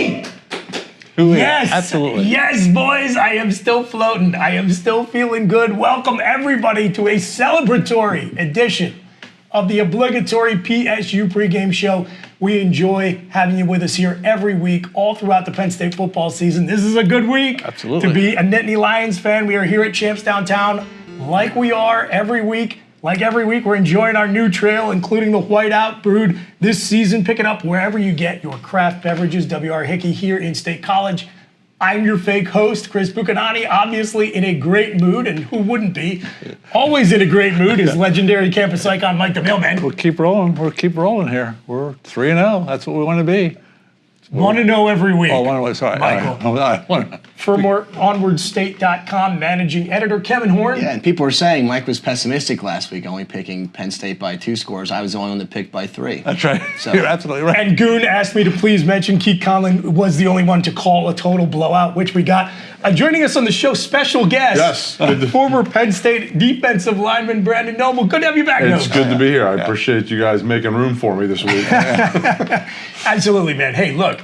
Hey! Yes, absolutely. Yes, boys, I am still floating. I am still feeling good. Welcome, everybody, to a celebratory edition of the obligatory PSU pregame show. We enjoy having you with us here every week, all throughout the Penn State football season. This is a good week to be a Nittany Lions fan. We are here at Champs Downtown like we are every week. Like every week, we're enjoying our new trail, including the Whiteout brewed this season. Pick it up wherever you get your craft beverages. W.R. Hickey here in State College. I'm your fake host, Chris Bucanani, obviously in a great mood, and who wouldn't be? Always in a great mood is legendary campus icon Mike the Mailman. We'll keep rolling. We'll keep rolling here. We're 3-0. That's what we want to be. 1-0 every week. Oh, 1-0. Sorry. Michael. For more, onwardstate.com managing editor Kevin Horn. Yeah, and people were saying Mike was pessimistic last week, only picking Penn State by 2 scores. I was the only one that picked by 3. That's right. So. You're absolutely right. And Goon asked me to please mention Keith Conlon was the only one to call a total blowout, which we got. Joining us on the show, special guest, former Penn State defensive lineman Brandon Noble. Good to have you back, It's good to be here. I appreciate you guys making room for me this week. Absolutely, man. Hey, look,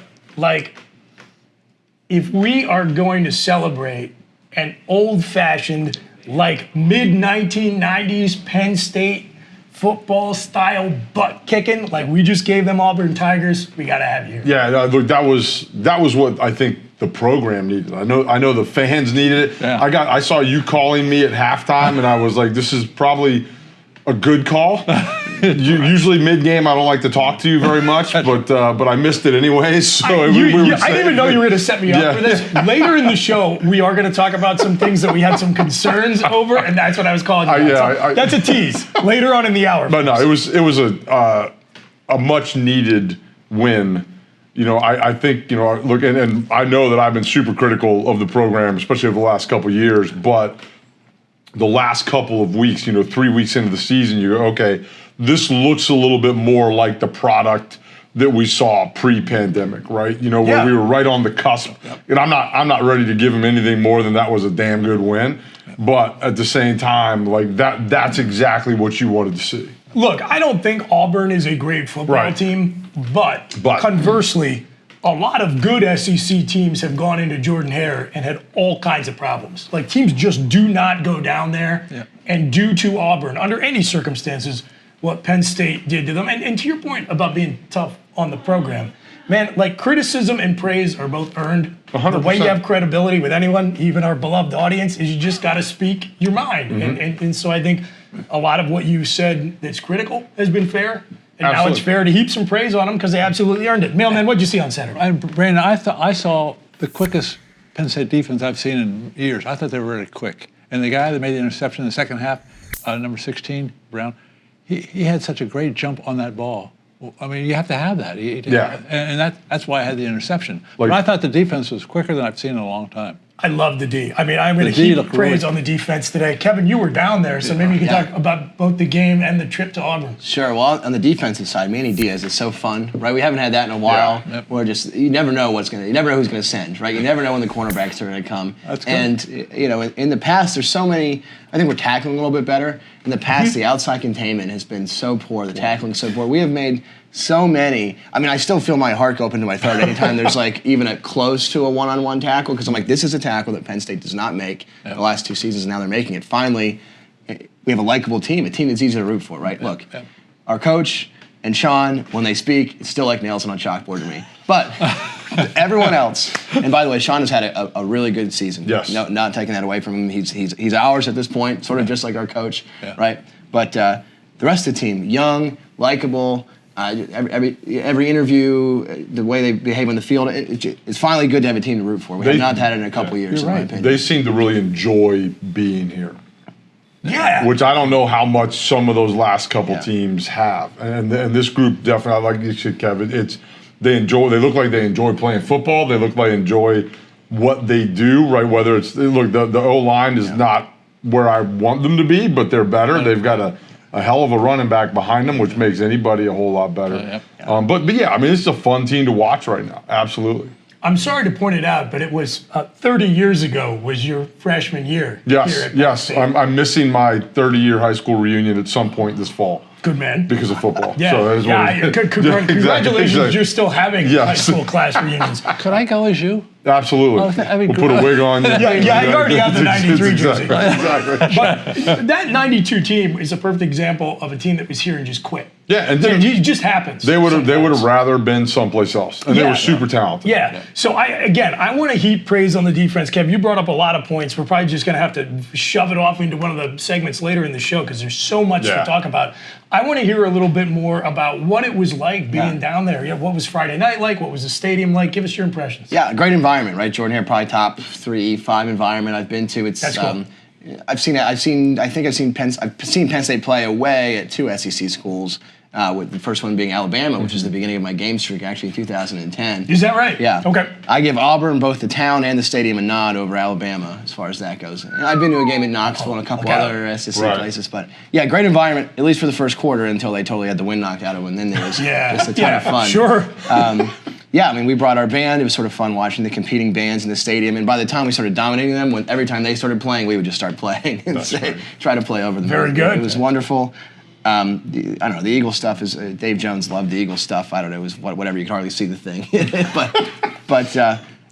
if we are going to celebrate an old-fashioned, mid-1990s Penn State football-style butt-kicking, like we just gave them Auburn Tigers, we got to have you. Yeah, no, look, that was what I think the program needed. I know the fans needed it. Yeah. I saw you calling me at halftime, and I was like, this is probably a good call. Usually mid-game, I don't like to talk to you very much, but I missed it anyways. So I didn't even know you were going to set me up for this. Later in the show, we are going to talk about some things that we had some concerns over, and that's what I was calling you. That's a tease later on in the hour. But no, it was a much needed win. I think look, and I know that I've been super critical of the program, especially over the last couple of years, but the last couple of weeks, 3 weeks into the season, you go, okay, this looks a little bit more like the product that we saw pre-pandemic, right? Where we were right on the cusp. And I'm not ready to give them anything more than that was a damn good win. But at the same time, that's exactly what you wanted to see. Look, I don't think Auburn is a great football team, but conversely, a lot of good SEC teams have gone into Jordan-Hare and had all kinds of problems. Teams just do not go down there and do to Auburn, under any circumstances, what Penn State did to them. And to your point about being tough on the program, man, criticism and praise are both earned. 100%. The way you have credibility with anyone, even our beloved audience, is you just got to speak your mind. Mm-hmm. And so I think a lot of what you said that's critical has been fair. And now it's fair to heap some praise on them because they absolutely earned it. Mailman, what did you see on Saturday? Brandon, I saw the quickest Penn State defense I've seen in years. I thought they were really quick. And the guy that made the interception in the second half, number 16, Brown, he had such a great jump on that ball. I mean, you have to have that. And that's why I had the interception. But I thought the defense was quicker than I've seen in a long time. I love the D. I mean, I'm going to heap praise on the defense today. Kevin, you were down there, so maybe you can talk about both the game and the trip to Auburn. Sure. Well, on the defensive side, Manny Diaz is so fun, right? We haven't had that in a while. Yeah. We're just, you never know you never know who's going to send, right? You never know when the cornerbacks are going to come. That's good. And, in the past, there's so many, I think we're tackling a little bit better. In the past, the outside containment has been so poor, the tackling so poor. We have made so many. I mean, I still feel my heart go up into my throat anytime there's even a close to a one-on-one tackle, because I'm like, this is a tackle that Penn State does not make the last 2 seasons, and now they're making it. Finally, we have a likable team, a team that's easy to root for, right? Look, our coach and Sean, when they speak, it's still like nails on a chalkboard to me. But everyone else, and by the way, Sean has had a really good season. Yes. No, not taking that away from him. He's ours at this point, sort of just like our coach, right? But the rest of the team, young, likable. Every interview, the way they behave on the field, it's finally good to have a team to root for. We have not had it in a couple years, in my opinion. They seem to really enjoy being here. Yeah. Which I don't know how much some of those last couple teams have. And this group definitely, like you said, Kevin, they look like they enjoy playing football. They look like they enjoy what they do, right? Whether it's, look, the O-line is not where I want them to be, but they're better. They've got a hell of a running back behind them, which makes anybody a whole lot better. But yeah, I mean, it's a fun team to watch right now. Absolutely. I'm sorry to point it out, but it was 30 years ago was your freshman year. Yes. I'm missing my 30-year high school reunion at some point this fall. Good man. because of football. Yeah, So that is what it is. Congratulations, Exactly. you're still having Yes. high school class reunions. Could I go as you? Absolutely. Oh, that'd be We'll put a great. wig on you. Yeah, you already have the 93 jersey. Exactly. But that 92 team is a perfect example of a team that was here and just quit. Yeah, and It just happens. they would have sometimes. rather been someplace else, and they Yeah. were super talented. Yeah. So I want to heap praise on the defense. Kev, you brought up a lot of points. We're probably just going to have to shove it off into one of the segments later in the show because there's so much to Yeah. talk about. I want to hear a little bit more about what it was like being down there. Yeah, what was Friday night like? What was the stadium like? Give us your impressions. Yeah, great environment, right? Jordan-Hare, probably top 3-5 environment I've been to. It's That's cool. I've seen Penn State play away at 2 SEC schools. With the first one being Alabama, which is the beginning of my game streak, actually, in 2010. Is that right? Yeah. Okay. I give Auburn, both the town and the stadium, a nod over Alabama as far as that goes. And I've been to a game in Knoxville and a couple other SEC places, but yeah, great environment, at least for the first quarter until they totally had the wind knocked out of them, and then there was just a ton of fun. Sure. Yeah, I mean, we brought our band. It was sort of fun watching the competing bands in the stadium. And by the time we started dominating them, every time they started playing, we would just start playing and try to play over them. Very good. It was wonderful. I don't know. The Eagle stuff is Dave Jones loved the Eagle stuff. I don't know. It was whatever. You could hardly see the thing, but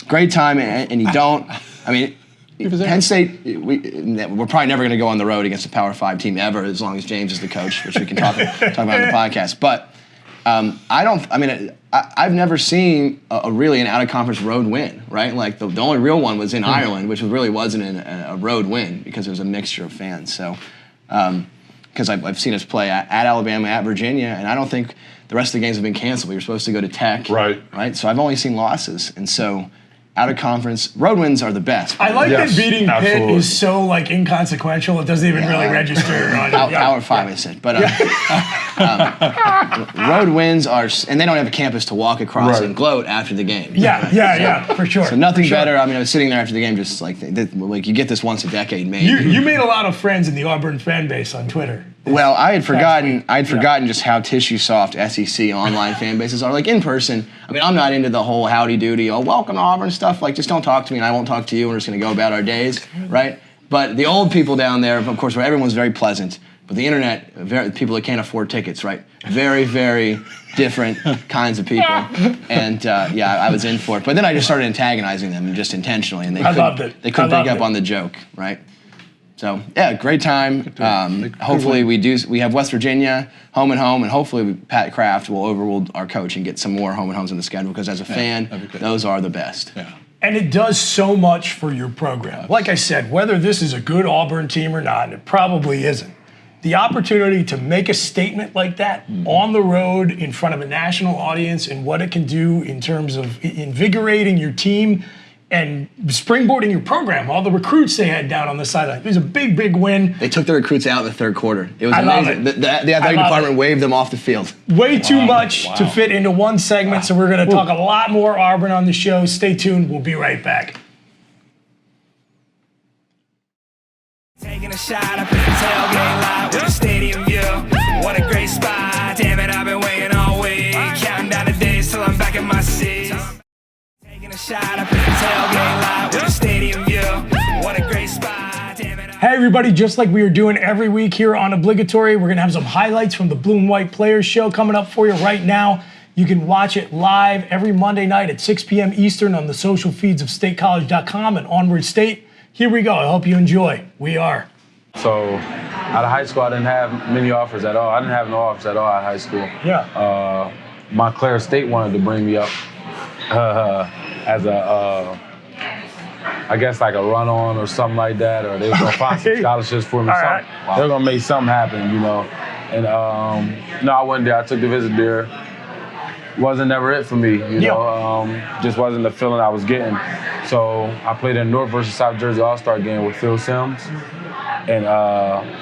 great time. And you don't. I mean, Penn State. We're probably never going to go on the road against a Power 5 team ever, as long as James is the coach, which we can talk about in the podcast. But I've never seen a really an out-of-conference road win, right? Like the only real one was in Ireland, which really wasn't a road win because it was a mixture of fans. So, because I've seen us play at Alabama, at Virginia, and I don't think the rest of the games have been canceled. We were supposed to go to Tech. Right? So I've only seen losses. And so out-of-conference, road wins are the best. I like that beating absolutely. Pitt is so inconsequential. It doesn't even really register. Power 5, I said. But road wins are, and they don't have a campus to walk across and gloat after the game. Yeah, for sure. So nothing better. I mean, I was sitting there after the game, just like you get this once a decade, maybe. You made a lot of friends in the Auburn fan base on Twitter. Well, I had forgotten just how tissue soft SEC online fan bases are. Like in person, I mean, I'm not into the whole howdy doody, welcome to Auburn stuff. Like, just don't talk to me and I won't talk to you. We're just going to go about our days, right? But the old people down there, of course, where everyone's very pleasant. But the internet, people that can't afford tickets, right? Very, very different kinds of people. And I was in for it. But then I just started antagonizing them just intentionally, and they couldn't pick up on the joke, right? So yeah, great time. Hopefully we have West Virginia home and hopefully Pat Kraft will overrule our coach and get some more home and homes in the schedule because as a fan, those are the best. Yeah. And it does so much for your program. Like I said, whether this is a good Auburn team or not, and it probably isn't, the opportunity to make a statement like that on the road in front of a national audience and what it can do in terms of invigorating your team and springboarding your program, all the recruits they had down on the sideline. It was a big, big win. They took the recruits out in the third quarter. It was Love amazing. it. The athletic department waved them off the field. Way too much to fit into one segment, so we're going to talk a lot more Auburn on the show. Stay tuned. We'll be right back. Taking a shot up in the tailgate lot with a stadium view. What a great spot. Damn it, I've been waiting all week. Counting down the days till I'm back in my seat. Taking a shot up in the tailgate lot with a stadium view. What a great spot. Damn it. Hey everybody, just like we are doing every week here on Obligatory, we're going to have some highlights from the Blue and White Players Show coming up for you right now. You can watch it live every Monday night at 6 p.m. Eastern on the social feeds of statecollege.com and Onward State. Here we go. I hope you enjoy. We are. So out of high school, I didn't have many offers at all. I didn't have no offers at all out of high school. Yeah. Montclair State wanted to bring me up as a, I guess like a run-on or something like that, or they were gonna find some scholarships for me. Right. They were gonna make something happen, you know. And no, I went there. I took the visit there. Wasn't never it for me, you know. Just wasn't the feeling I was getting. So I played in North versus South Jersey All-Star game with Phil Simms and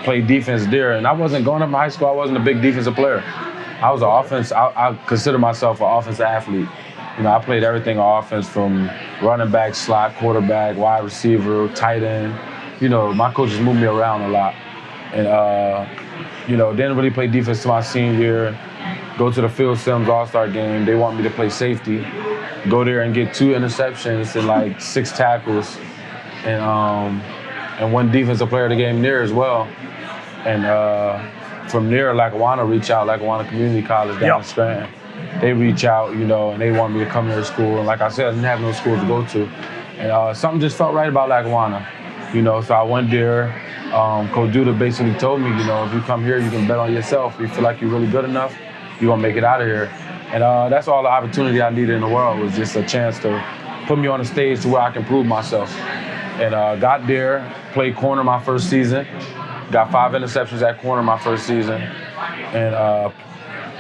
played defense there. And I wasn't going up in high school. I wasn't a big defensive player. I was an offense. I consider myself an offensive athlete. You know, I played everything on offense from running back, slot, quarterback, wide receiver, tight end. You know, my coaches moved me around a lot. And, you know, didn't really play defense to my senior year. Go to the Phil Simms All-Star game. They want me to play safety. Go there and get 2 interceptions and like 6 tackles. And one defensive player of the game there as well. And from there, Lackawanna reach out, Lackawanna Community College down in Scranton. They reach out, you know, and they want me to come here to school. And like I said, I didn't have no school to go to. And something just felt right about Lackawanna, you know, so I went there. Coach Duda basically told me, you know, if you come here, you can bet on yourself. If you feel like you're really good enough, you're going to make it out of here. And that's all the opportunity I needed in the world, was just a chance to put me on a stage to where I can prove myself. And got there, played corner my first season, got 5 interceptions at corner my first season, and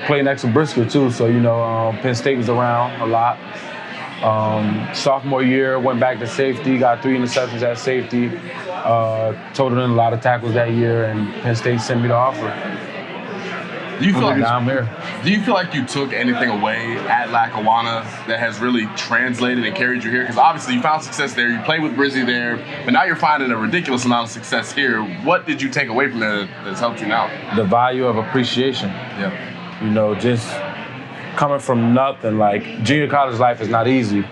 played next to Brisker too. So, you know, Penn State was around a lot. Sophomore year, went back to safety, got 3 interceptions at safety, totaled in a lot of tackles that year, and Penn State sent me the offer. Do you feel like I'm here. Do you feel like you took anything away at Lackawanna that has really translated and carried you here? Because obviously you found success there, you played with Brizzy there, but now you're finding a ridiculous amount of success here. What did you take away from that that's helped you now? The value of appreciation. Yeah. You know, just coming from nothing, like junior college life is not easy.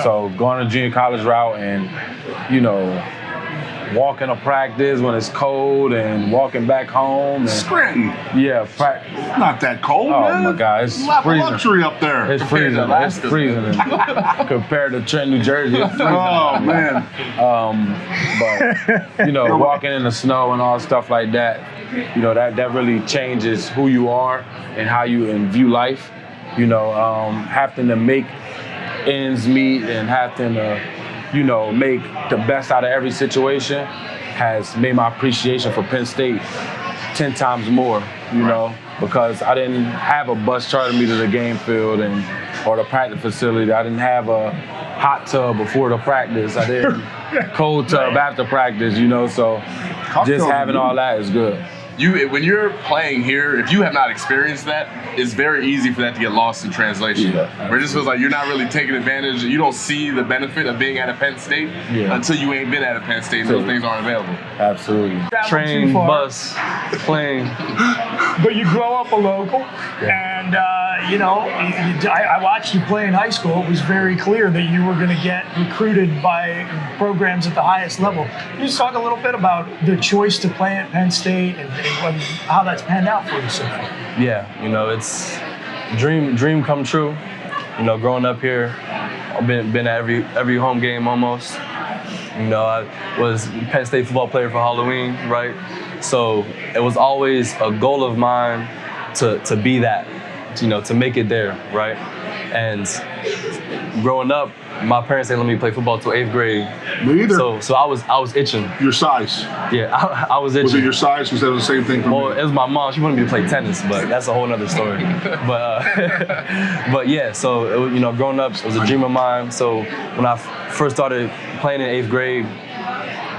So going to junior college route and, you know, walking to practice when it's cold and walking back home. And, Scranton. Yeah, Not that cold, man. Oh my God, it's a lot of freezing. luxury up there. It's freezing. It's freezing. Compared to Trenton, New Jersey, it's freezing. Oh man. But you know, walking in the snow and all stuff like that, you know, that really changes who you are and how you view life. You know, having to make ends meet and having to, you know, make the best out of every situation has made my appreciation for Penn State 10 times more, you know, because I didn't have a bus charter me to the game field or the practice facility. I didn't have a hot tub before the practice. I didn't cold tub after practice, you know, so just having all that is good. When you're playing here, if you have not experienced that, it's very easy for that to get lost in translation. Yeah, where it just feels like you're not really taking advantage. You don't see the benefit of being at a Penn State until you ain't been at a Penn State and those things aren't available. Absolutely. Train, bus, plane. But you grow up a local, and you know, I watched you play in high school. It was very clear that you were going to get recruited by programs at the highest level. Can you just talk a little bit about the choice to play at Penn State and how that's panned out for you so far? Yeah, you know, it's dream come true. You know, growing up here, I've been at every home game almost. You know, I was Penn State football player for Halloween, right? So it was always a goal of mine to be that, you know, to make it there, right? And growing up, my parents didn't let me play football till 8th grade. Me either. So I was itching. Your size. Yeah, I was itching. Was it your size? Was that the same thing for Well, me? it was my mom. She wanted me to play tennis, but that's a whole other story. But yeah, so you know, growing up, it was a dream of mine. So when I first started playing in 8th grade,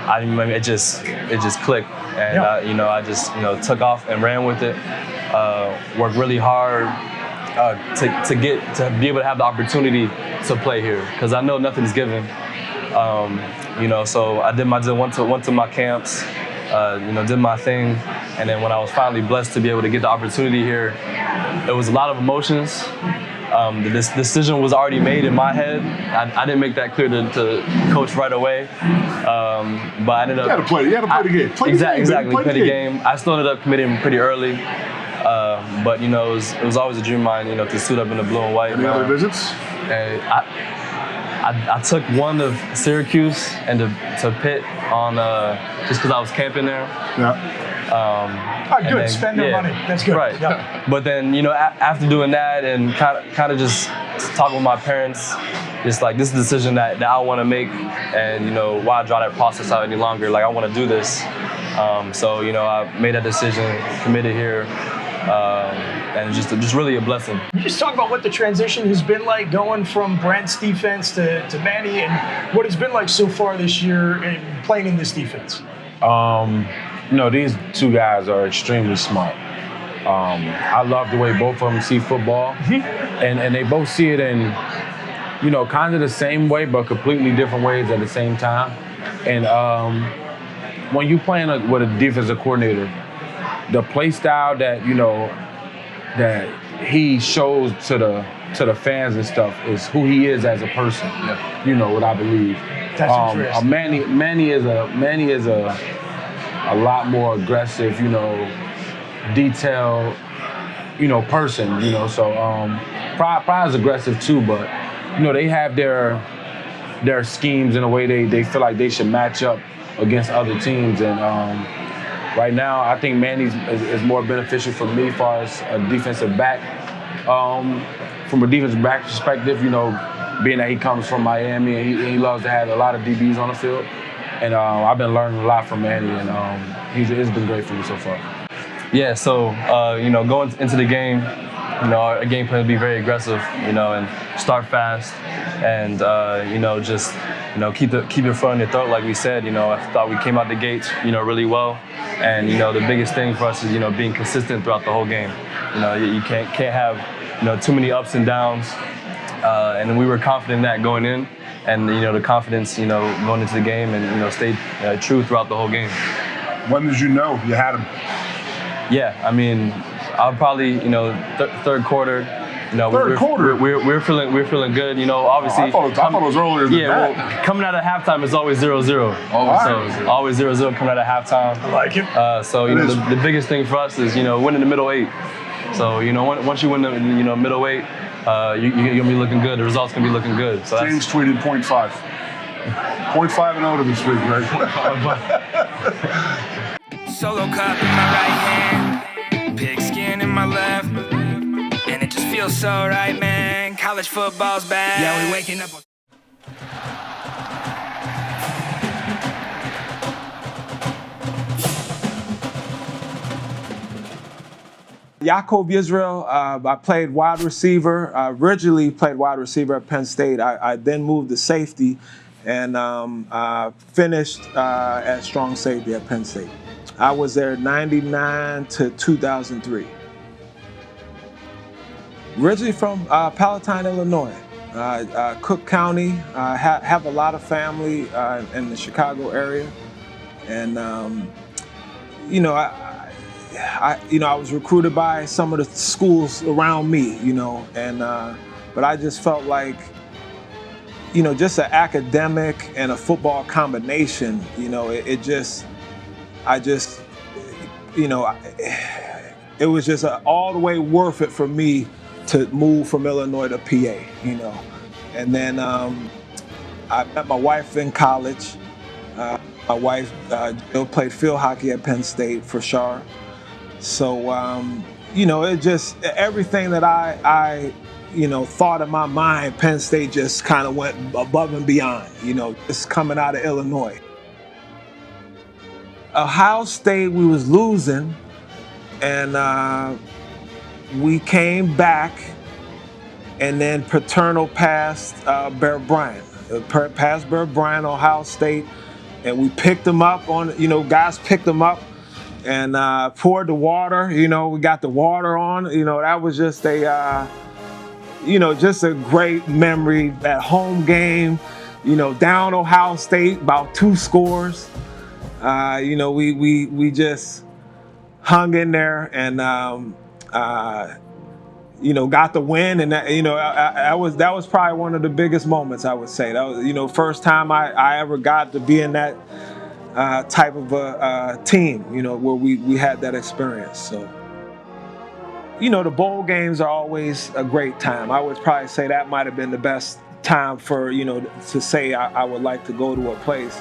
it just clicked, and you know, I just, you know, took off and ran with it. Worked really hard to be able to have the opportunity to play here, because I know nothing's given. You know, so I went to my camps, you know, did my thing, and then when I was finally blessed to be able to get the opportunity here, it was a lot of emotions. This decision was already made in my head. I didn't make that clear to coach right away, but I ended up. You had to play the game. Exactly. Play the game. I still ended up committing pretty early, but you know, it was always a dream of mine, you know, to suit up in the blue and white. Any other visits? And I took one to Syracuse and to Pitt on just because I was camping there. Yeah. Good. Spend their money. That's good. Right. Yeah. But then, you know, after doing that and kind of just talking with my parents, it's like, this is a decision that I want to make, and you know, why draw that process out any longer? Like, I want to do this. So you know, I made that decision, committed here. And just really a blessing. Can you just talk about what the transition has been like, going from Brent's defense to Manny, and what it's been like so far this year in playing in this defense? You know, these two guys are extremely smart. I love the way both of them see football, and they both see it in, you know, kind of the same way, but completely different ways at the same time. And when you playing with a defensive coordinator, the play style that, you know, that he shows to the fans and stuff is who he is as a person. Yeah. You know what I believe. That's interesting. Manny is a lot more aggressive, you know, detailed, person, So Pride is aggressive too, but they have their schemes in a way they feel like they should match up against other teams. And right now, I think Manny is more beneficial for me as far as a defensive back. From a defensive back perspective, being that he comes from Miami and he loves to have a lot of DBs on the field. And I've been learning a lot from Manny, and it's been great for me so far. Yeah, so, going into the game, our game plan would be very aggressive, and start fast and, just, keep your foot on your throat, like we said. I thought we came out the gates, really well. And, the biggest thing for us is, being consistent throughout the whole game. You can't have, too many ups and downs. And we were confident in that going in. And, the confidence, going into the game and, stayed true throughout the whole game. When did you know you had him? Yeah, I mean, I'll probably, third quarter. Third quarter? We're feeling good. Obviously. I thought it was earlier than that. Well, coming out of halftime is always 0-0. Always 0-0 coming out of halftime. I like it. So the biggest thing for us is winning the middle eight. So once you win the middle eight, you're gonna be looking good. The results gonna be looking good. So James tweeted 0.5. 0.5-0 to this week, right? Solo cup in my right hand, pigskin in my left, and it just feels so right, man. College football's back. Yeah, we waking up. Yaacov Yisrael, I played wide receiver. I originally played wide receiver at Penn State. I then moved to safety and finished at strong safety at Penn State. I was there 99 to 2003. Originally from Palatine, Illinois, Cook County. Have a lot of family in the Chicago area, and I was recruited by some of the schools around me, but I just felt like, just an academic and a football combination, it was just all the way worth it for me to move from Illinois to PA, And then I met my wife in college. My wife played field hockey at Penn State for sure. So, it just, everything that I thought in my mind, Penn State just kind of went above and beyond, just coming out of Illinois. Ohio State, we was losing, and we came back, and then Paterno passed Bear Bryant. Passed Bear Bryant, Ohio State, and we picked him up guys picked him up and poured the water, we got the water on, that was just just a great memory. That home game, down Ohio State, about 2 scores. We just hung in there and, got the win. And that was probably one of the biggest moments, I would say. That was, first time I ever got to be in that type of a team, where we had that experience. So, the bowl games are always a great time. I would probably say that might have been the best time for, to say I would like to go to a place.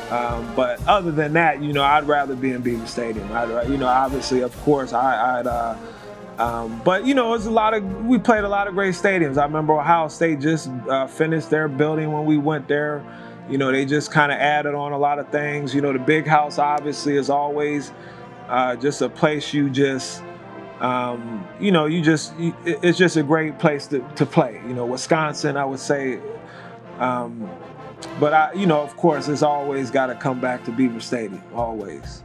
But other than that, I'd rather be in Beaver Stadium. Obviously, of course, but we played a lot of great stadiums. I remember Ohio State just finished their building when we went there. They just kind of added on a lot of things. The Big House obviously is always just a place you just, it's just a great place to play. Wisconsin, I would say. But of course, it's always got to come back to Beaver Stadium, always.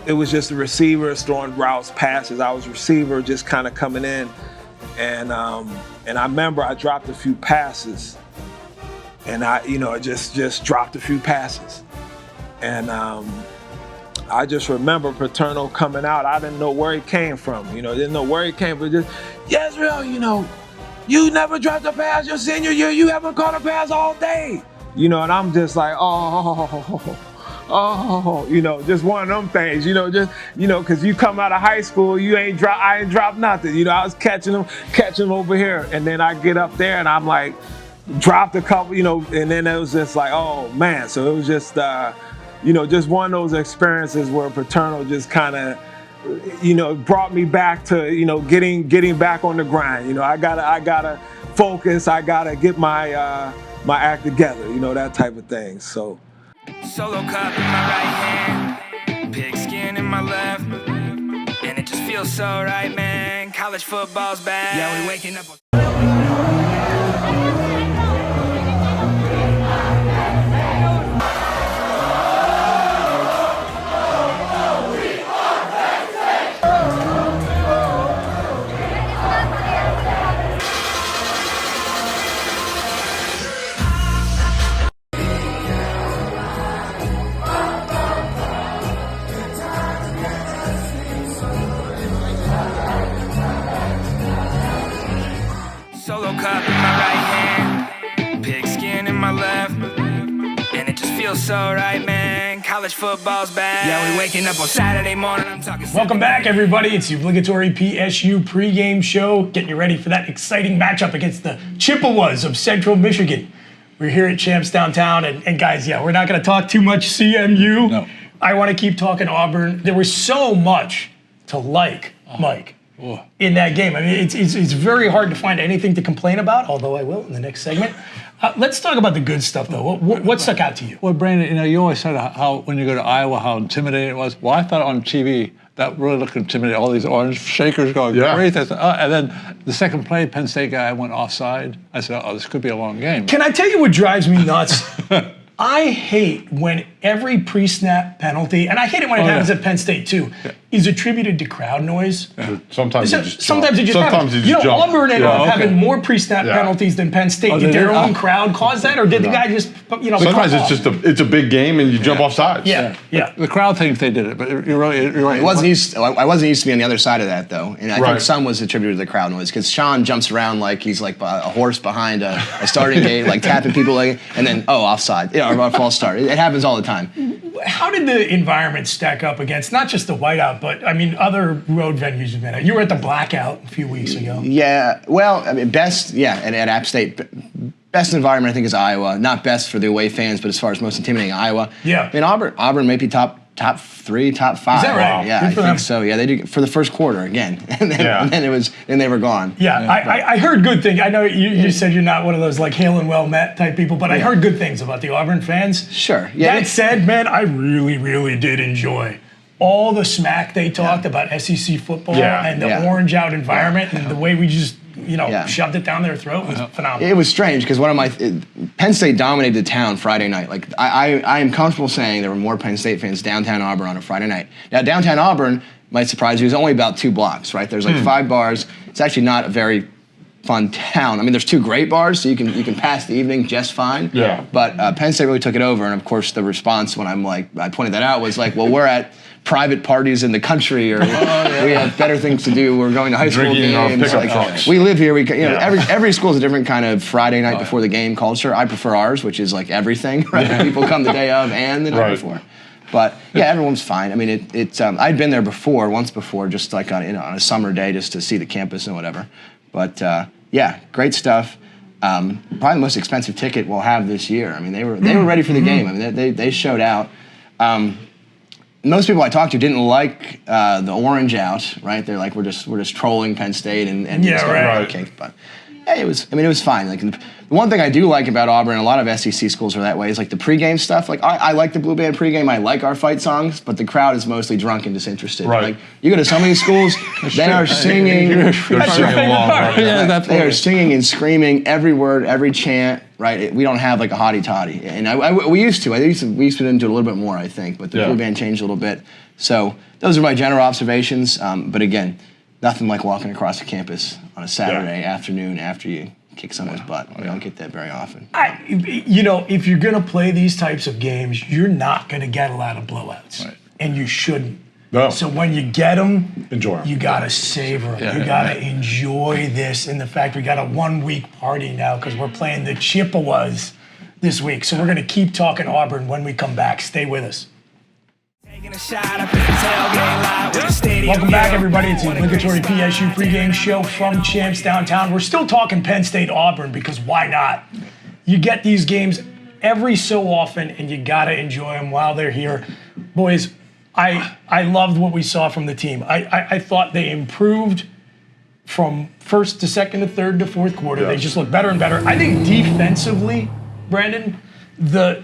It was just the receivers throwing routes, passes. I was receiver, just kind of coming in, and I remember I dropped a few passes, and I just dropped a few passes, and I just remember Paterno coming out. I didn't know where he came from, didn't know where he came from. Just, Yisrael, you never dropped a pass your senior year. You haven't caught a pass all day, and I'm just like, oh, oh, just one of them things, because you come out of high school, I ain't dropped nothing. I was catching them over here, and then I get up there and I'm like, dropped a couple, and then it was just like, oh man. So it was just, just one of those experiences where Paterno just kind of, brought me back to, getting back on the grind. I gotta focus. I gotta get my my act together. That type of thing. So. Solo cup in my right hand, pigskin in my left, and it just feels so right, man. College football's back. Yeah, we waking up. Solo cup in my right hand, pigskin in my left, and it just feels so right, man. College football's back. Yeah, we waking up on Saturday morning. I'm talking. Welcome back, everybody. It's the obligatory PSU pregame show. Getting you ready for that exciting matchup against the Chippewas of Central Michigan. We're here at Champs Downtown, and guys, yeah, we're not going to talk too much CMU. No. I want to keep talking Auburn. There was so much to like, Mike. In that game. I mean, it's very hard to find anything to complain about, although I will in the next segment. Let's talk about the good stuff, though. What stuck out to you? Well, Brandon, you always said how when you go to Iowa, how intimidating it was. Well, I thought on TV that really looked intimidating. All these orange shakers going crazy. And then the second play, Penn State guy went offside. I said, oh, this could be a long game. Can I tell you what drives me nuts? I hate when every pre-snap penalty, and I hate it when it happens at Penn State too, is attributed to crowd noise. Sometimes it just happens. Auburn ended up having more pre-snap penalties than Penn State. Did their own crowd cause that, or did the guy just, Sometimes it's a big game and you jump off sides. Yeah. The crowd thinks they did it, but you're right. I wasn't used to be on the other side of that though, and I think some was attributed to the crowd noise because Sean jumps around like he's like a horse behind a starting gate, like tapping people, and then offside, or a false start. It happens all the time. How did the environment stack up against not just the whiteout, but I mean other road venues you've been at? You were at the Blackout a few weeks ago. Yeah, well, I mean, at App State, best environment I think is Iowa. Not best for the away fans, but as far as most intimidating, Iowa. Yeah. I mean, Auburn may be top 3, top 5. Is that right? Yeah, I think so. Yeah, they do for the first quarter again, and then they were gone. Yeah, I heard good things. I know you said you're not one of those like hail and well met type people, but I heard good things about the Auburn fans. Sure. Yeah. That said, man, I really, really did enjoy all the smack they talked about SEC football and the orange out environment and the way we just shoved it down their throat was phenomenal. It was strange because Penn State dominated the town Friday night. Like I am comfortable saying there were more Penn State fans downtown Auburn on a Friday night. Now downtown Auburn might surprise you. It's only about 2 blocks, right? There's like 5 bars. It's actually not a very fun town. I mean, there's 2 great bars, so you can pass the evening just fine. Yeah. But Penn State really took it over, and of course the response when I pointed that out was like, well, we're at private parties in the country, or we have better things to do. We're going to high school games. Like, we live here. Every school is a different kind of Friday night before the game culture. I prefer ours, which is like everything. Right? People come the day of and the night before. But yeah, everyone's fine. I mean, I'd been there once before, just like on a summer day, just to see the campus and whatever. But yeah, great stuff. Probably the most expensive ticket we'll have this year. I mean, they were ready for the game. I mean, they showed out. Most people I talked to didn't like the orange out, right? They're like, we're just trolling Penn State and cake. But yeah, it was fine. Like the one thing I do like about Auburn, and a lot of SEC schools are that way, is like the pregame stuff. Like I like the Blue Band pregame. I like our fight songs, but the crowd is mostly drunk and disinterested. Right. Like you go to some of these schools, they are singing. They are singing and screaming every word, every chant. Right, we don't have like a hottie toddy, and we used to. We used to do it a little bit more, I think, but the Blue Band changed a little bit. So those are my general observations. But again, nothing like walking across the campus on a Saturday afternoon after you kick someone's butt. We don't get that very often. If you're gonna play these types of games, you're not gonna get a lot of blowouts, and you shouldn't. No. So when you get them, enjoy them. You gotta savor them. You gotta enjoy this, and the fact we got a 1-week party now because we're playing the Chippewas this week. So we're gonna keep talking Auburn when we come back. Stay with us. Welcome back, everybody. It's the Obligatory PSU pregame show from Champs Downtown. We're still talking Penn State Auburn because why not? You get these games every so often, and you got to enjoy them while they're here. Boys, I loved what we saw from the team. I thought they improved from first to second to third to fourth quarter. They just look better and better. I think defensively, Brandon, the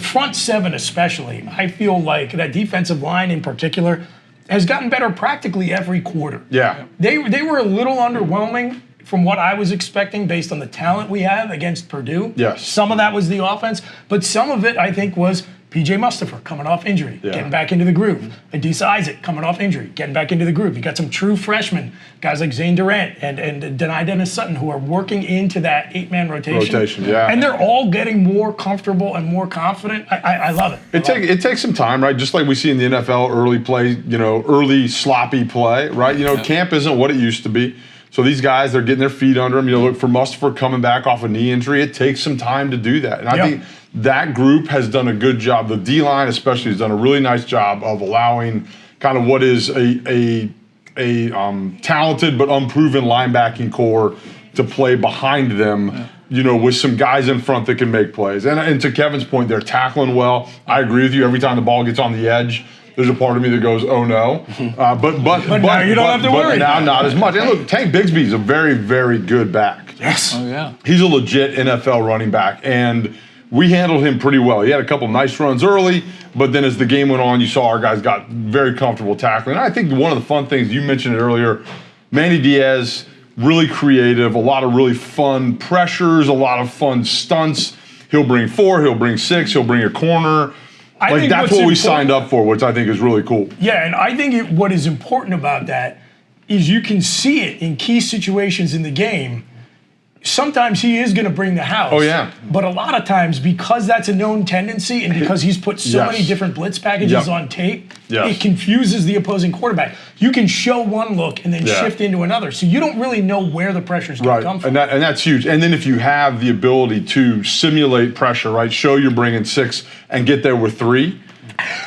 front seven especially, I feel like that defensive line in particular has gotten better practically every quarter. Yeah. They were a little underwhelming from what I was expecting based on the talent we have against Purdue. Yes. Some of that was the offense, but some of it I think was P.J. Mustafa coming off injury, getting back into the groove. Adisa Isaac coming off injury, getting back into the groove. You got some true freshmen, guys like Zane Durant and Denai Dennis Sutton, who are working into that 8-man rotation. And they're all getting more comfortable and more confident. I love it. It takes some time, right? Just like we see in the NFL, early play, early sloppy play, right? Camp isn't what it used to be. So these guys, they're getting their feet under them. Look for Mustafa coming back off a knee injury. It takes some time to do that. And I think that group has done a good job. The D-line especially has done a really nice job of allowing kind of what is a talented but unproven linebacking core to play behind them, with some guys in front that can make plays. And to Kevin's point, they're tackling well. I agree with you. Every time the ball gets on the edge, there's a part of me that goes, oh no. But now you don't have to worry. Now not as much. And look, Tank Bigsby's a very, very good back. Yes. Oh, yeah. He's a legit NFL running back. And we handled him pretty well. He had a couple nice runs early, but then as the game went on, you saw our guys got very comfortable tackling. And I think one of the fun things, you mentioned it earlier, Manny Diaz, really creative, a lot of really fun pressures, a lot of fun stunts. He'll bring 4, he'll bring 6, he'll bring a corner. I think that's what we signed up for, which I think is really cool. Yeah, and I think what is important about that is you can see it in key situations in the game. Sometimes he is going to bring the house. Oh, yeah. But a lot of times, because that's a known tendency and because he's put so many different blitz packages on tape, it confuses the opposing quarterback. You can show one look and then shift into another. So you don't really know where the pressure's going to come from. And that's huge. And then if you have the ability to simulate pressure, right, show you're bringing 6 and get there with 3,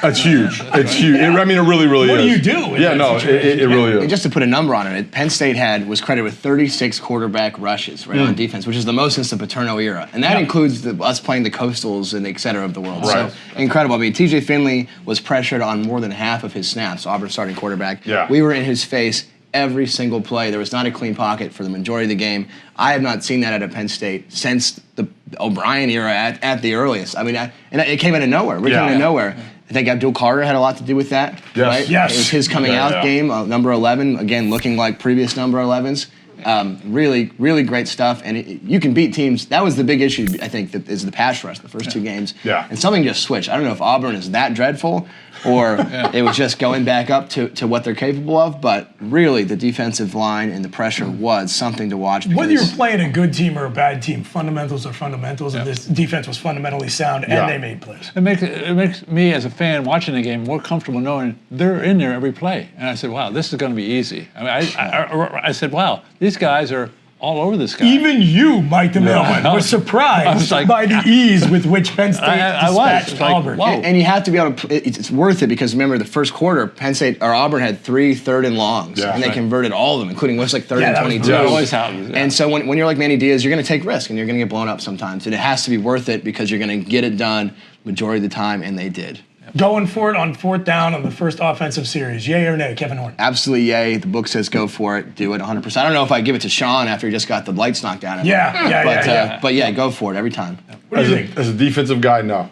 that's huge. It's huge. It really, really what is. What do you do? Yeah, no, it really is. And just to put a number on it, Penn State was credited with 36 quarterback rushes on defense, which is the most since the Paterno era. And that includes us playing the Coastals and et cetera of the world. Right. So incredible. I mean, TJ Finley was pressured on more than half of his snaps, Auburn starting quarterback. Yeah. We were in his face every single play. There was not a clean pocket for the majority of the game. I have not seen that at Penn State since the O'Brien era at the earliest. I mean, and it came out of nowhere. We came out of nowhere. I think Abdul Carter had a lot to do with that. Yes. Right? Yes. It was his coming out game, number 11, again, looking like previous number 11s. Really, really great stuff. And you can beat teams. That was the big issue, I think, that is the pass rush the first 2 games. Yeah. And something just switched. I don't know if Auburn is that dreadful or it was just going back up to what they're capable of. But really, the defensive line and the pressure was something to watch. Whether you're playing a good team or a bad team, fundamentals are fundamentals, and this defense was fundamentally sound, and they made plays. It makes me, as a fan watching the game, more comfortable knowing they're in there every play. And I said, wow, this is going to be easy. I mean, I said, wow, these guys are all over this guy. Even you, Mike the Mailman, were surprised by the ease with which Penn State dispatched Auburn. And you have to be able to, it's worth it because remember the first quarter, Auburn had 3 third and longs, and they converted all of them, including what's like 3rd and 22. That always happens. And so when you're like Manny Diaz, you're going to take risk and you're going to get blown up sometimes. And it has to be worth it because you're going to get it done majority of the time, and they did. Going for it on 4th down on the first offensive series. Yay or nay, Kevin Horn? Absolutely yay. The book says go for it. Do it 100%. I don't know if I give it to Sean after he just got the lights knocked out of him. But yeah, go for it every time. What do you think? As a defensive guy, no.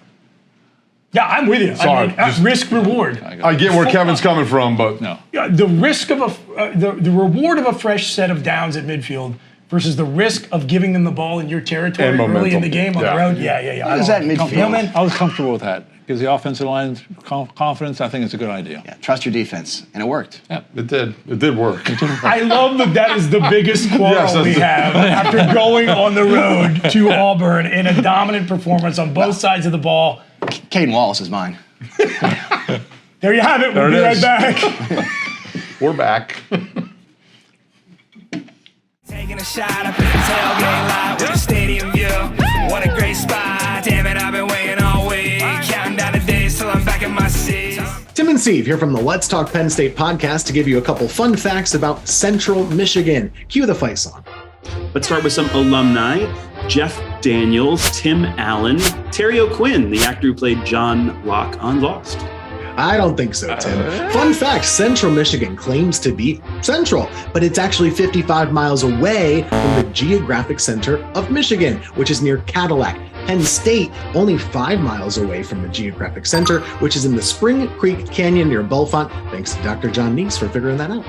Yeah, I'm with you. Sorry, I mean, risk reward. I get where Kevin's coming from, but no. Yeah, the risk of the reward of a fresh set of downs at midfield versus the risk of giving them the ball in your territory early in the game on the road. Yeah. What is that midfield? I was comfortable with that. Gives the offensive line confidence. I think it's a good idea. Yeah, trust your defense, and it worked. Yeah, it did. It did work. I love that is the biggest quarrel we have after going on the road to Auburn in a dominant performance on both sides of the ball. Caden Wallace is mine. There you have it. We'll be right back. We're back. Taking a shot up at the tailgate lot with a stadium view. What a great spot. Damn it, I've been waiting all week. Counting down the days till I'm back in my seat. Tim and Steve here from the Let's Talk Penn State podcast to give you a couple fun facts about Central Michigan. Cue the fight song. Let's start with some alumni. Jeff Daniels, Tim Allen, Terry O'Quinn, the actor who played John Locke on Lost. I don't think so, Tim. Fun fact, Central Michigan claims to be central, but it's actually 55 miles away from the geographic center of Michigan, which is near Cadillac. Penn State, only 5 miles away from the geographic center, which is in the Spring Creek Canyon near Bellefonte. Thanks to Dr. John Neese for figuring that out.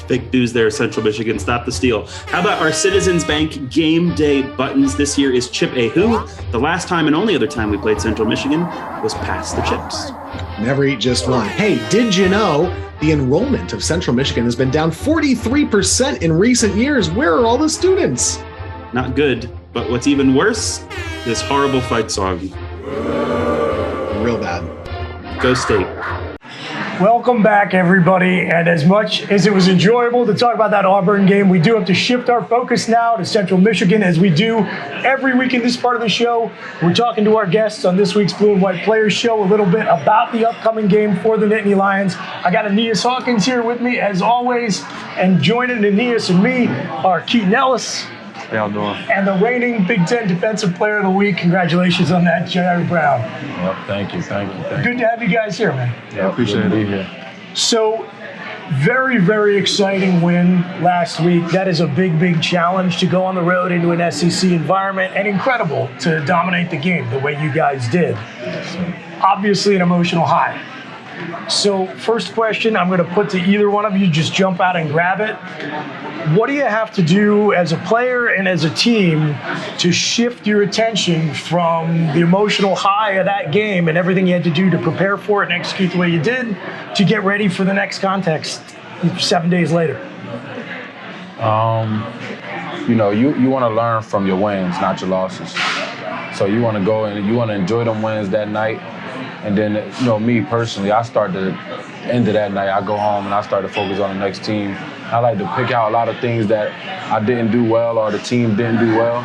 Fake news there, Central Michigan. Stop the steal. How about our Citizens Bank game day buttons? This year is Chip a Who. The last time and only other time we played Central Michigan was Pass the Chips. Never eat just one. Hey, did you know the enrollment of Central Michigan has been down 43% in recent years? Where are all the students? Not good, but what's even worse, this horrible fight song. Real bad. Go State. Welcome back, everybody. And as much as it was enjoyable to talk about that Auburn game, we do have to shift our focus now to Central Michigan, as we do every week in this part of the show. We're talking to our guests on this week's Blue and White Players Show a little bit about the upcoming game for the Nittany Lions. I got Aeneas Hawkins here with me, as always, and joining Aeneas and me are Keaton Ellis. How y'all doing? And the reigning Big Ten Defensive Player of the Week. Congratulations on that, Jerry Brown. Well, thank you. Good to have you guys here, man. Yeah, appreciate it. Here. So, very, very exciting win last week. That is a big, big challenge to go on the road into an SEC environment, and incredible to dominate the game the way you guys did. Obviously, an emotional high. So, first question I'm going to put to either one of you, just jump out and grab it. What do you have to do as a player and as a team to shift your attention from the emotional high of that game and everything you had to do to prepare for it and execute the way you did to get ready for the next context 7 days later? You want to learn from your wins, not your losses. So you want to go and you want to enjoy them wins that night. And then, me personally, I start to end of that night, I go home and I start to focus on the next team. I like to pick out a lot of things that I didn't do well or the team didn't do well.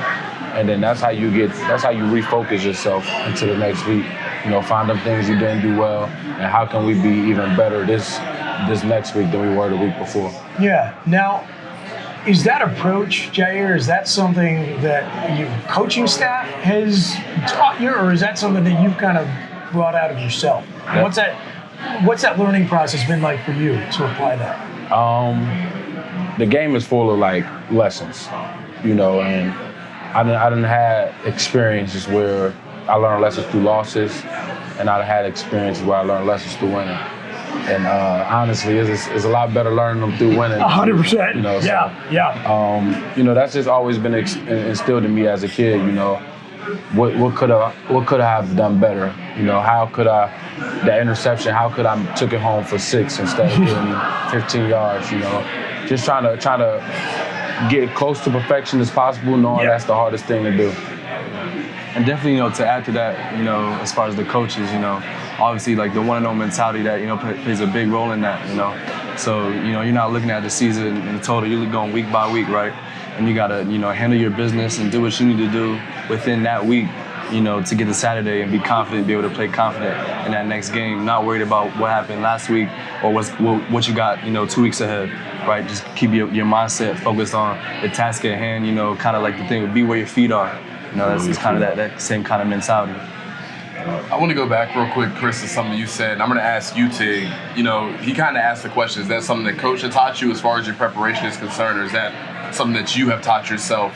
And then that's how you refocus yourself into the next week. Find them things you didn't do well and how can we be even better this next week than we were the week before. Yeah. Now, is that approach, Jair, is that something that your coaching staff has taught you, or is that something that you've kind of brought out of yourself? Yeah. What's that learning process been like for you to apply that? The game is full of lessons, and I didn't have experiences where I learned lessons through losses, and I had experiences where I learned lessons through winning. And honestly, it's a lot better learning them through winning. 100%. That's just always been instilled in me as a kid. What could I have done better? How could I, that interception, how could I took it home for 6 instead of getting 15 yards, Just trying to get close to perfection as possible, knowing that's the hardest thing to do. And definitely, to add to that, as far as the coaches, obviously the one and oh mentality that, plays a big role in that, So, you're not looking at the season in total, you're going week by week, right? And you gotta, handle your business and do what you need to do within that week, to get to Saturday and be confident, be able to play confident in that next game, not worried about what happened last week or what you got, 2 weeks ahead, right? Just keep your mindset focused on the task at hand, kind of like the thing, be where your feet are. That's kind of that same kind of mentality. I want to go back real quick, Chris, to something you said. And I'm going to ask you, Tig. He kind of asked the question, is that something that Coach had taught you as far as your preparation is concerned, or is that something that you have taught yourself?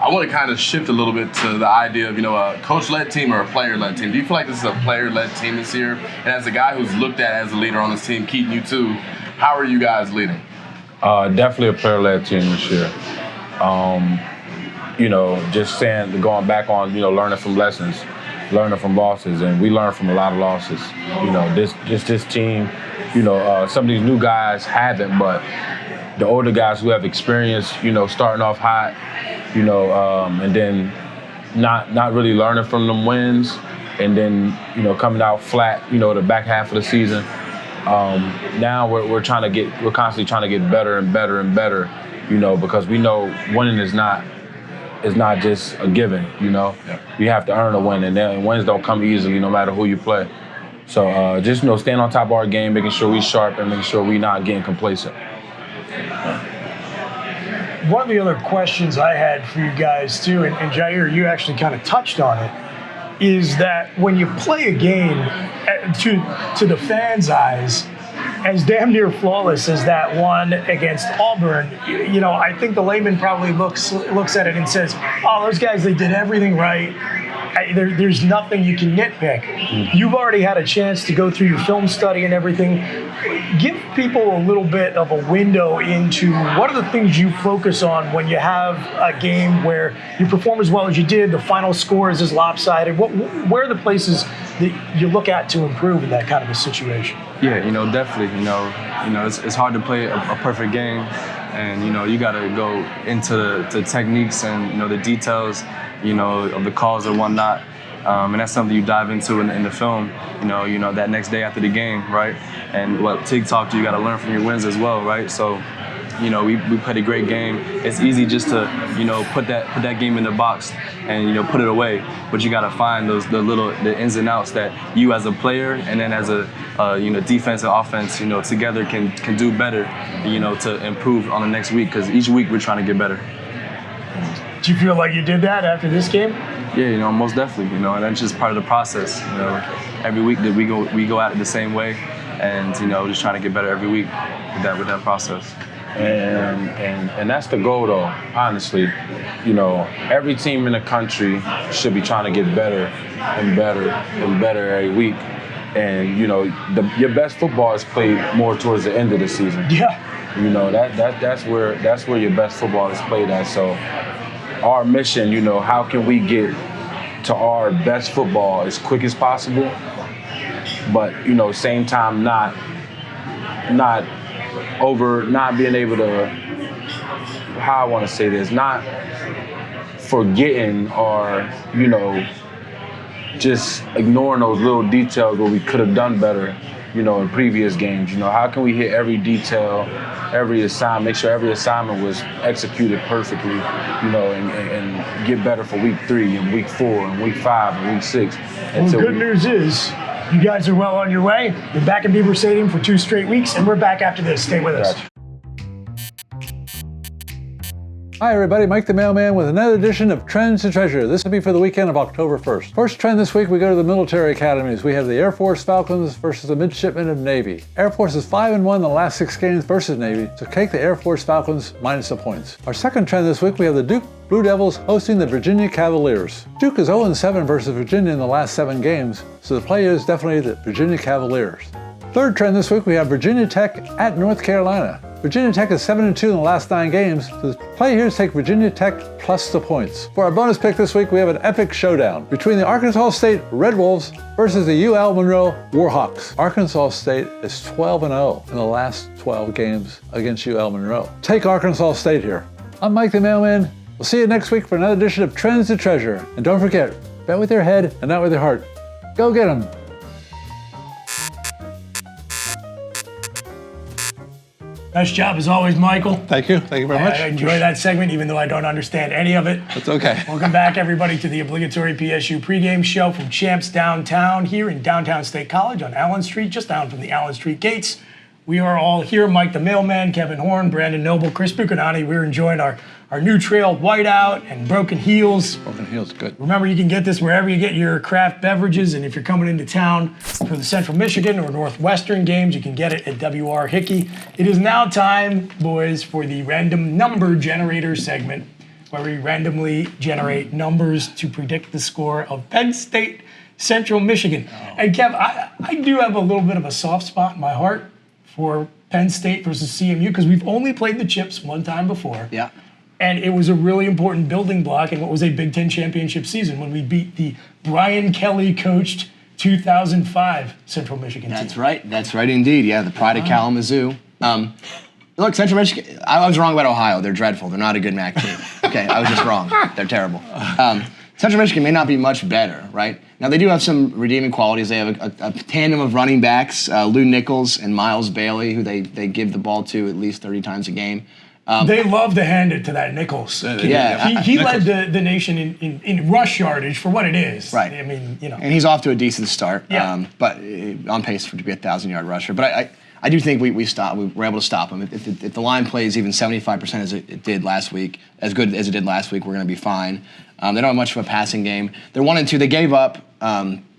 I want to kind of shift a little bit to the idea of, a coach-led team or a player-led team. Do you feel like this is a player-led team this year? And as a guy who's looked at as a leader on this team, Keaton, you too, how are you guys leading? Definitely a player-led team this year. Just going back on, learning from lessons, learning from losses, and we learned from a lot of losses. This team, some of these new guys haven't, but the older guys who have experience, starting off hot, and then not really learning from them wins, and then, coming out flat, the back half of the season. Now we're constantly trying to get better and better and better, because we know winning is not just a given, You have to earn a win, and wins don't come easily no matter who you play. So just staying on top of our game, making sure we sharp and making sure we not getting complacent. One of the other questions I had for you guys too, and Jair, you actually kind of touched on it, is that when you play a game to the fans' eyes, as damn near flawless as that one against Auburn, I think the layman probably looks at it and says, "Oh, those guys, they did everything right. There's nothing you can nitpick." You've already had a chance to go through your film study and everything. Give people a little bit of a window into what are the things you focus on when you have a game where you perform as well as you did, the final score is as lopsided. Where are the places that you look at to improve in that kind of a situation? Yeah, definitely. It's hard to play a perfect game, and you got to go into the techniques and the details, of the calls and whatnot. And that's something you dive into in the film, that next day after the game, right? And what Tig talked to, you got to learn from your wins as well, right? So, we played a great game. It's easy just to, put that game in the box and, put it away. But you got to find the ins and outs that you as a player and then as a, defense and offense, together can do better, to improve on the next week. Because each week we're trying to get better. Do you feel like you did that after this game? Yeah, most definitely, and that's just part of the process. Every week that we go at it the same way, and just trying to get better every week with that process. And that's the goal, though. Honestly, every team in the country should be trying to get better and better and better every week. And your best football is played more towards the end of the season. Yeah. That's where your best football is played at. So our mission, how can we get to our best football as quick as possible, but same time not being able to, how I want to say this, not forgetting or just ignoring those little details where we could have done better, in previous games. How can we hit every detail, every assignment, make sure every assignment was executed perfectly, and get better for week 3 and week 4 and week 5 and week 6. Well, the good news is you guys are well on your way. You're back in Beaver Stadium for 2 straight weeks, and we're back after this. Stay with us. Hi everybody, Mike the Mailman with another edition of Trends to Treasure. This will be for the weekend of October 1st. First trend this week, we go to the military academies. We have the Air Force Falcons versus the Midshipmen of Navy. Air Force is 5-1 in the last 6 games versus Navy, so take the Air Force Falcons minus the points. Our second trend this week, we have the Duke Blue Devils hosting the Virginia Cavaliers. Duke is 0-7 versus Virginia in the last 7 games, so the play is definitely the Virginia Cavaliers. Third trend this week, we have Virginia Tech at North Carolina. Virginia Tech is 7-2 in the last 9 games, so the play here is take Virginia Tech plus the points. For our bonus pick this week, we have an epic showdown between the Arkansas State Red Wolves versus the UL Monroe Warhawks. Arkansas State is 12-0 in the last 12 games against UL Monroe. Take Arkansas State here. I'm Mike the Mailman. We'll see you next week for another edition of Trends to Treasure. And don't forget, bet with your head and not with your heart. Go get 'em. Nice job as always, Michael. Thank you. Thank you very much. I enjoy that segment, even though I don't understand any of it. That's okay. Welcome back, everybody, to the obligatory PSU pregame show from Champs Downtown here in downtown State College on Allen Street, just down from the Allen Street gates. We are all here, Mike the Mailman, Kevin Horn, Brandon Noble, Chris Bucanani. We're enjoying our new trail whiteout and Broken Heels. Broken Heels, good. Remember, you can get this wherever you get your craft beverages, and if you're coming into town for the Central Michigan or Northwestern games, you can get it at WR Hickey. It is now time, boys, for the random number generator segment, where we randomly generate numbers to predict the score of Penn State Central Michigan. And Kev, I do have a little bit of a soft spot in my heart for Penn State versus CMU, because we've only played the Chips one time before. Yeah. And it was a really important building block in what was a Big Ten championship season when we beat the Brian Kelly coached 2005 Central Michigan team. That's right. That's right indeed. Yeah, the pride of Kalamazoo. Look, Central Michigan, I was wrong about Ohio. They're dreadful. They're not a good MAC team. Okay, I was just wrong. They're terrible. Central Michigan may not be much better, right? Now, they do have some redeeming qualities. They have a tandem of running backs, Lou Nichols and Miles Bailey, who they give the ball to at least 30 times a game. They love to hand it to that Nichols. Yeah, he led the nation in rush yardage for what it is. Right. I mean, And he's off to a decent start. Yeah. But on pace to be a 1,000-yard rusher. But I do think we were able to stop him. If the line plays even 75% as it did last week, as good as it did last week, we're going to be fine. They don't have much of a passing game. They're 1-2. They gave up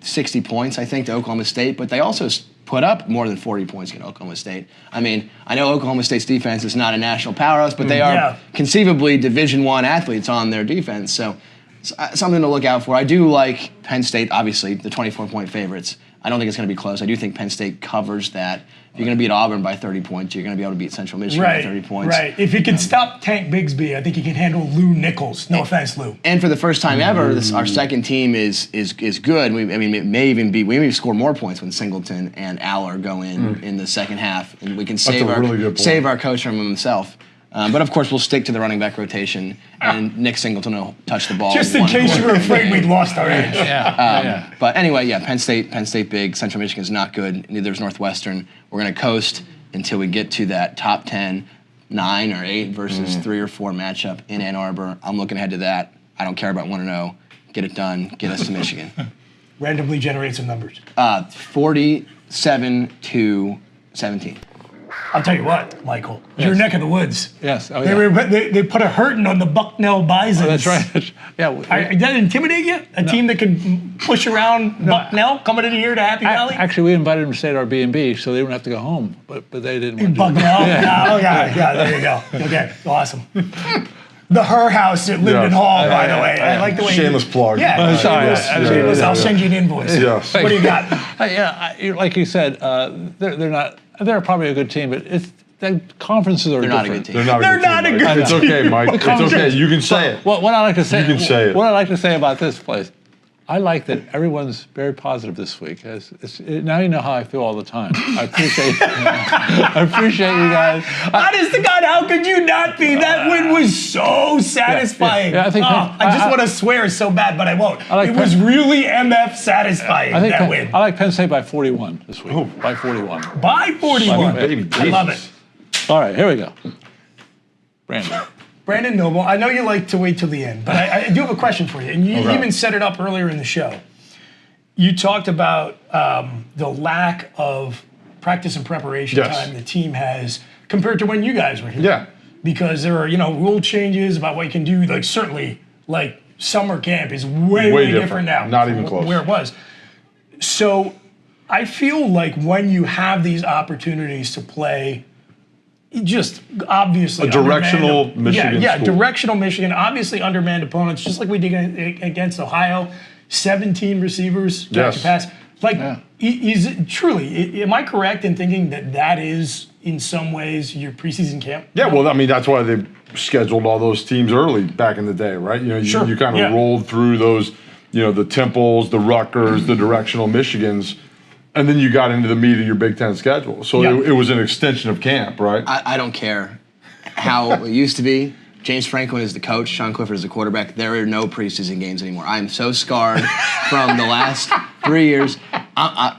60 points, I think, to Oklahoma State, but they also put up more than 40 points against Oklahoma State. I mean, I know Oklahoma State's defense is not a national powerhouse, but they are conceivably Division I athletes on their defense, so something to look out for. I do like Penn State, obviously, the 24-point favorites. I don't think it's going to be close. I do think Penn State covers that. If you're going to beat Auburn by 30 points, you're going to be able to beat Central Michigan by 30 points. Right. If he can stop Tank Bigsby, I think he can handle Lou Nichols. No offense, Lou. And for the first time ever, our second team is good. It may even be. We may score more points when Singleton and Aller go in the second half, and we can save our coach from himself. But of course, we'll stick to the running back rotation, and Nick Singleton will touch the ball. Just in case you were afraid we'd lost our edge. But anyway, Penn State big. Central Michigan is not good. Neither is Northwestern. We're going to coast until we get to that top 10, 9 or 8 versus 3 or 4 matchup in Ann Arbor. I'm looking ahead to that. I don't care about 1-0. Get it done. Get us to Michigan. Randomly generate some numbers. 47-17. I'll tell you what, Michael. Your neck of the woods. Yes. Oh, They put a hurting on the Bucknell Bisons. Oh, that's right. Does that intimidate you? A team that can push around Bucknell coming in here to Happy Valley? Actually, we invited them to stay at our B&B, so they wouldn't have to go home. But they didn't want to. Bucknell? Yeah, there you go. Okay, awesome. The Her House at Linden Hall, by the way. I like the way shameless plug. Yeah, shameless. I'll send you an invoice. Yes. What do you got? Like you said, they're not. They're probably a good team, but the conferences are different. Not a good team. They're not a good team. It's okay, Mike. It's okay. You can say it. What I like to say. You can say it. What I like to say about this place, I like that everyone's very positive this week. Now you know how I feel all the time. I appreciate you guys. Honest to God, how could you not be? That win was so satisfying. Yeah, I just want to swear so bad, but I won't. It was really MF satisfying, that win. I like Penn State by 41 this week. By 41. By 41. I love it. All right, here we go. Brandon Noble, I know you like to wait till the end, but I do have a question for you. And you even set it up earlier in the show. You talked about the lack of practice and preparation time the team has compared to when you guys were here. Yeah. Because there are, rule changes about what you can do. Like, certainly, summer camp is way different now. Not even close. Where it was. So I feel like when you have these opportunities to play just obviously a directional Michigan school. Directional Michigan, obviously undermanned opponents, just like we did against Ohio. 17 receivers back to pass. Is it truly? Am I correct in thinking that is in some ways your preseason camp? Yeah, well, I mean that's why they scheduled all those teams early back in the day, right? You kind of rolled through those, the Temples, the Rutgers, the directional Michigans. And then you got into the meat of your Big Ten schedule. So it was an extension of camp, right? I don't care how it used to be. James Franklin is the coach. Sean Clifford is the quarterback. There are no preseason games anymore. I am so scarred from the last 3 years.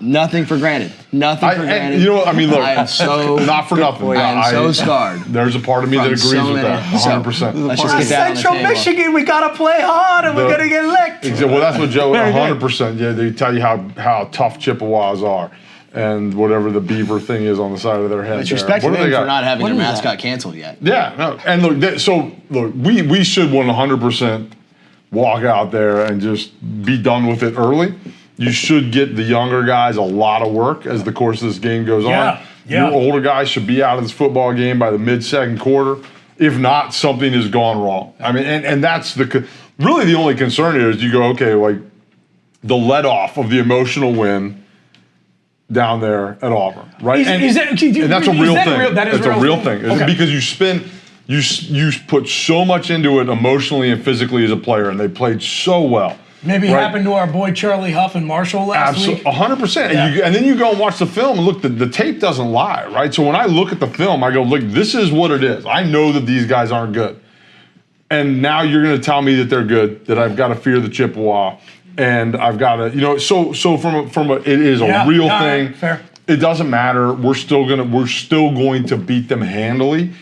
Nothing for granted. Nothing for granted. Look, I am so not for nothing. I am so scarred. There's a part of me that agrees with that, 100%. Let's just get down Central on the table. Michigan, we gotta play hard, and we're gonna get licked. Well, that's what Joe. 100%. Yeah, they tell you how tough Chippewas are, and whatever the beaver thing is on the side of their head. It's respect to them for not having their mascot canceled yet. Yeah, no, and look, we should 100% walk out there and just be done with it early. You should get the younger guys a lot of work as the course of this game goes on. Your older guys should be out of this football game by the mid-second quarter. If not, something has gone wrong. I mean, and that's really the only concern here is you go, okay, the let-off of the emotional win down there at Auburn, right? And that's a real thing. That's a real thing. Okay. Because you put so much into it emotionally and physically as a player, and they played so well. Maybe it happened to our boy Charlie Huff and Marshall last week. 100%. And then you go and watch the film, and look, the tape doesn't lie, right? So when I look at the film, I go, look, this is what it is. I know that these guys aren't good. And now you're going to tell me that they're good, that I've got to fear the Chippewa, and I've got to, so from it is a real thing. Fair. It doesn't matter. We're still going to beat them handily.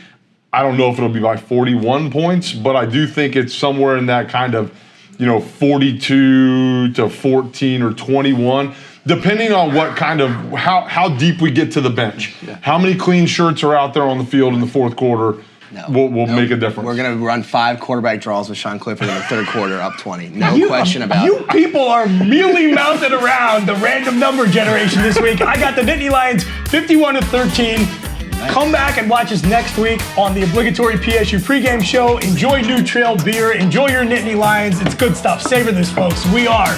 I don't know if it'll be by 41 points, but I do think it's somewhere in that kind of, 42 to 14 or 21, depending on what kind of, how deep we get to the bench. How many clean shirts are out there on the field in the fourth quarter will make a difference. We're going to run 5 quarterback draws with Sean Clifford in the third quarter up 20. No question about it. You people are mealy-mouthed around the random number generation this week. I got the Nittany Lions 51-13. Come back and watch us next week on the Obligatory PSU pregame show. Enjoy New Trail beer. Enjoy your Nittany Lions. It's good stuff. Savor this, folks. We are